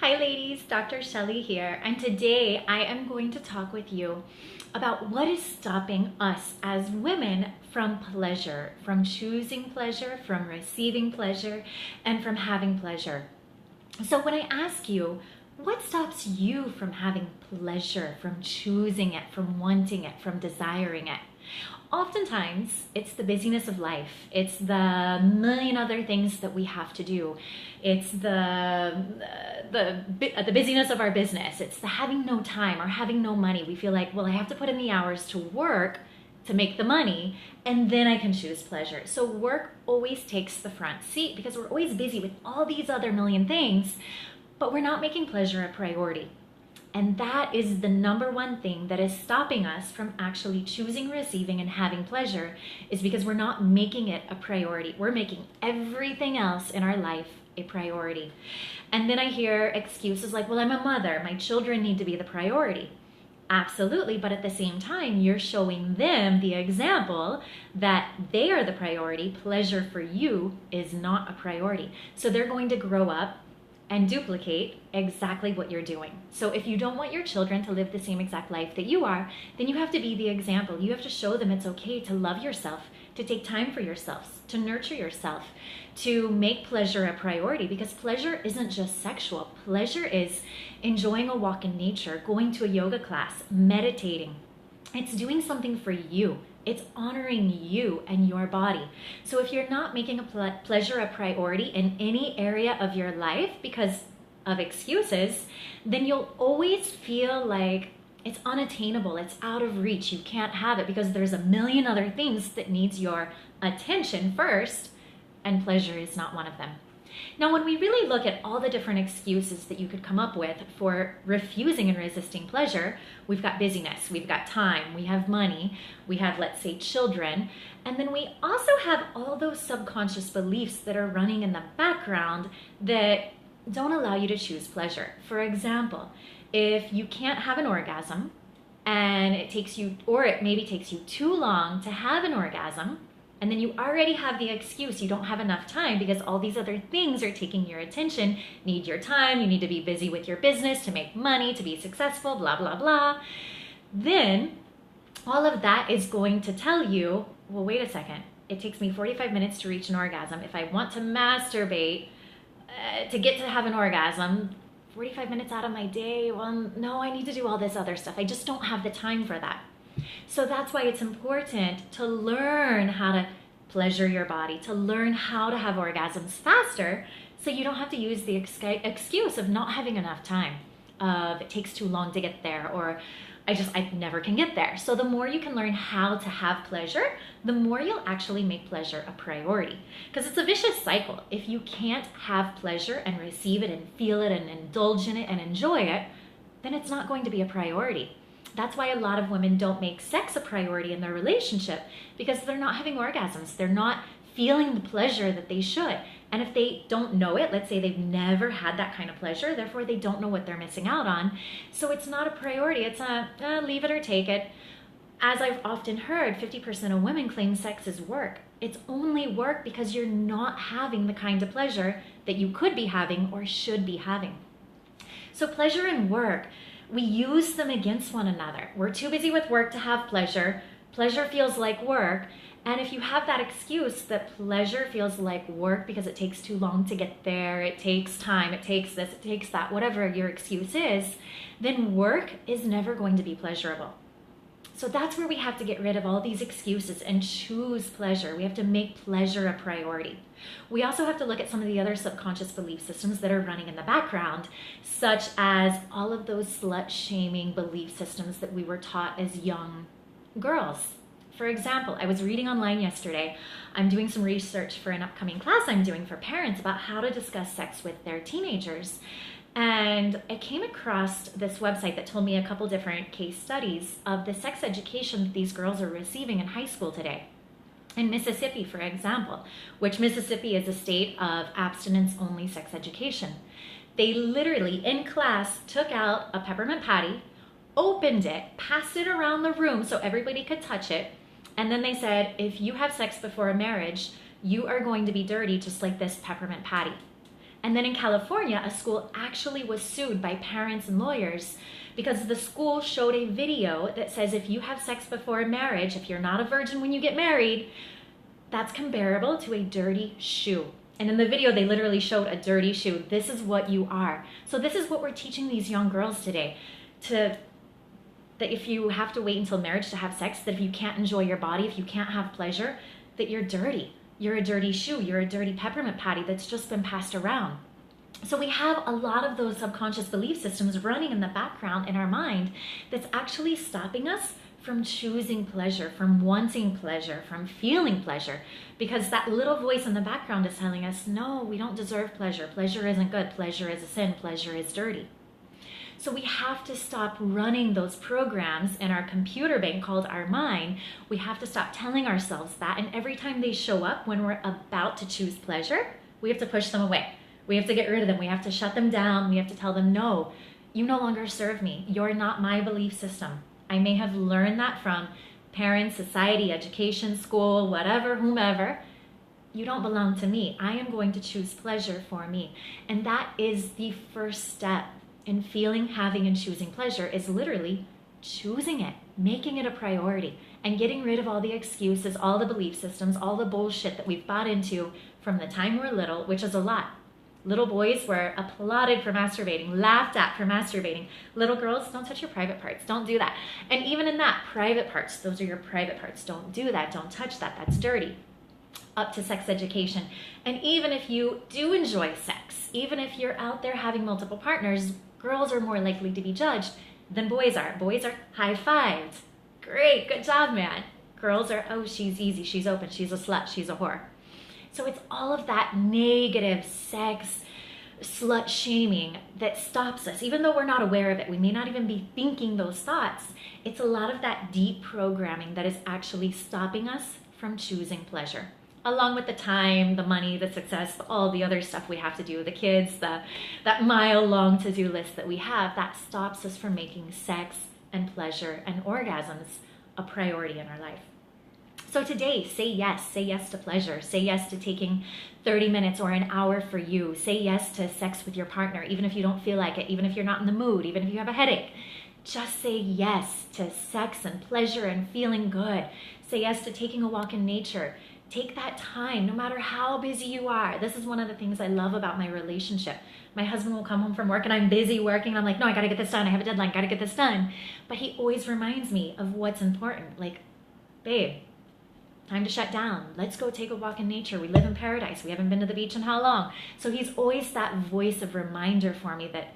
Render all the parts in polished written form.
Hi ladies, Dr. Shelly here, and today I am going to talk with you about what is stopping us as women from pleasure, from choosing pleasure, from receiving pleasure, and from having pleasure. So when I ask you, what stops you from having pleasure, from choosing it, from wanting it, from desiring it? Oftentimes, it's the busyness of life. It's the million other things that we have to do. It's the busyness of our business. It's the having no time or having no money. We feel like, well, I have to put in the hours to work to make the money, and then I can choose pleasure. So work always takes the front seat because we're always busy with all these other million things, but we're not making pleasure a priority. And that is the number one thing that is stopping us from actually choosing, receiving, and having pleasure, is because we're not making it a priority. We're making everything else in our life a priority. And then I hear excuses like, well, I'm a mother. My children need to be the priority. Absolutely, but at the same time, you're showing them the example that they are the priority. Pleasure for you is not a priority. So they're going to grow up and duplicate exactly what you're doing. So if you don't want your children to live the same exact life that you are, then you have to be the example. You have to show them it's okay to love yourself, to take time for yourself, to nurture yourself, to make pleasure a priority, because pleasure isn't just sexual. Pleasure is enjoying a walk in nature, going to a yoga class, meditating. It's doing something for you. It's honoring you and your body. So if you're not making a pleasure a priority in any area of your life because of excuses, then you'll always feel like it's unattainable, it's out of reach, you can't have it because there's a million other things that needs your attention first, and pleasure is not one of them. Now, when we really look at all the different excuses that you could come up with for refusing and resisting pleasure, we've got busyness, we've got time, we have money, we have, let's say, children, and then we also have all those subconscious beliefs that are running in the background that don't allow you to choose pleasure. For example, if you can't have an orgasm and it takes you, or it maybe takes you too long to have an orgasm, and then you already have the excuse you don't have enough time because all these other things are taking your attention, need your time, you need to be busy with your business to make money, to be successful, blah, blah, blah. Then all of that is going to tell you, well, wait a second, it takes me 45 minutes to reach an orgasm. If I want to masturbate to get to have an orgasm, 45 minutes out of my day, well, no, I need to do all this other stuff. I just don't have the time for that. So that's why it's important to learn how to pleasure your body, to learn how to have orgasms faster, so you don't have to use the excuse of not having enough time, of it takes too long to get there, or I never can get there. So the more you can learn how to have pleasure, the more you'll actually make pleasure a priority. Because it's a vicious cycle. If you can't have pleasure and receive it and feel it and indulge in it and enjoy it, then it's not going to be a priority. That's why a lot of women don't make sex a priority in their relationship, because they're not having orgasms. They're not feeling the pleasure that they should. And if they don't know it, let's say they've never had that kind of pleasure, therefore they don't know what they're missing out on. So it's not a priority. It's a leave it or take it. As I've often heard, 50% of women claim sex is work. It's only work because you're not having the kind of pleasure that you could be having or should be having. So pleasure and work, we use them against one another. We're too busy with work to have pleasure. Pleasure feels like work. And if you have that excuse that pleasure feels like work because it takes too long to get there, it takes time, it takes this, it takes that, whatever your excuse is, then work is never going to be pleasurable. So that's where we have to get rid of all these excuses and choose pleasure. We have to make pleasure a priority. We also have to look at some of the other subconscious belief systems that are running in the background, such as all of those slut-shaming belief systems that we were taught as young girls. For example, I was reading online yesterday. I'm doing some research for an upcoming class I'm doing for parents about how to discuss sex with their teenagers. And I came across this website that told me a couple different case studies of the sex education that these girls are receiving in high school today. In Mississippi, for example, which Mississippi is a state of abstinence-only sex education. They literally, in class, took out a peppermint patty, opened it, passed it around the room so everybody could touch it, and then they said, if you have sex before a marriage, you are going to be dirty just like this peppermint patty. And then in California, a school actually was sued by parents and lawyers because the school showed a video that says if you have sex before marriage, if you're not a virgin when you get married, that's comparable to a dirty shoe. And in the video, they literally showed a dirty shoe. This is what you are. So this is what we're teaching these young girls today, that if you have to wait until marriage to have sex, that if you can't enjoy your body, if you can't have pleasure, that you're dirty. You're a dirty shoe. You're a dirty peppermint patty that's just been passed around. So we have a lot of those subconscious belief systems running in the background in our mind that's actually stopping us from choosing pleasure, from wanting pleasure, from feeling pleasure, because that little voice in the background is telling us, no, we don't deserve pleasure. Pleasure isn't good. Pleasure is a sin. Pleasure is dirty. So we have to stop running those programs in our computer bank called our mind. We have to stop telling ourselves that. And every time they show up when we're about to choose pleasure, we have to push them away. We have to get rid of them. We have to shut them down. We have to tell them, no, you no longer serve me. You're not my belief system. I may have learned that from parents, society, education, school, whatever, whomever. You don't belong to me. I am going to choose pleasure for me. And that is the first step in feeling, having, and choosing pleasure, is literally choosing it, making it a priority, and getting rid of all the excuses, all the belief systems, all the bullshit that we've bought into from the time we're little, which is a lot. Little boys were applauded for masturbating, laughed at for masturbating. Little girls, don't touch your private parts. Don't do that. And even in that, private parts, those are your private parts. Don't do that. Don't touch that. That's dirty. Up to sex education. And even if you do enjoy sex, even if you're out there having multiple partners, girls are more likely to be judged than boys are. Boys are high-fived. Great, good job, man. Girls are, oh, she's easy, she's open, she's a slut, she's a whore. So it's all of that negative sex, slut shaming that stops us. Even though we're not aware of it, we may not even be thinking those thoughts. It's a lot of that deep programming that is actually stopping us from choosing pleasure. Along with the time, the money, the success, all the other stuff we have to do, the kids, that mile-long to-do list that we have, that stops us from making sex and pleasure and orgasms a priority in our life. So today, say yes to pleasure. Say yes to taking 30 minutes or an hour for you. Say yes to sex with your partner, even if you don't feel like it, even if you're not in the mood, even if you have a headache. Just say yes to sex and pleasure and feeling good. Say yes to taking a walk in nature. Take that time, no matter how busy you are. This is one of the things I love about my relationship. My husband will come home from work and I'm busy working. I'm like, no, I gotta get this done. I have a deadline, gotta get this done. But he always reminds me of what's important. Like, babe, time to shut down. Let's go take a walk in nature. We live in paradise. We haven't been to the beach in how long? So he's always that voice of reminder for me that,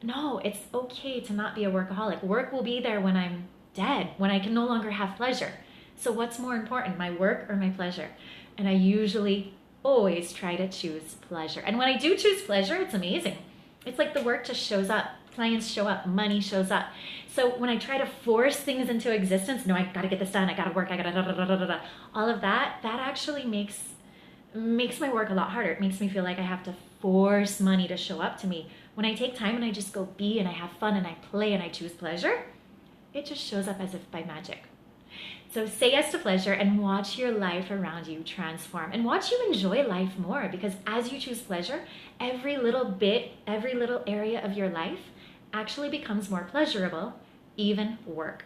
no, it's okay to not be a workaholic. Work will be there when I'm dead, when I can no longer have pleasure. So what's more important, my work or my pleasure? And I usually always try to choose pleasure. And when I do choose pleasure, it's amazing. It's like the work just shows up. Clients show up, money shows up. So when I try to force things into existence, no, I gotta get this done, I gotta work, I gotta da da da da da da, all of that, that actually makes my work a lot harder. It makes me feel like I have to force money to show up to me. When I take time and I just go be and I have fun and I play and I choose pleasure, it just shows up as if by magic. So say yes to pleasure and watch your life around you transform and watch you enjoy life more, because as you choose pleasure, every little bit, every little area of your life actually becomes more pleasurable, even work.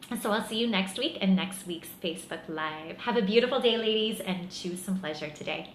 And so I'll see you next week in next week's Facebook Live. Have a beautiful day, ladies, and choose some pleasure today.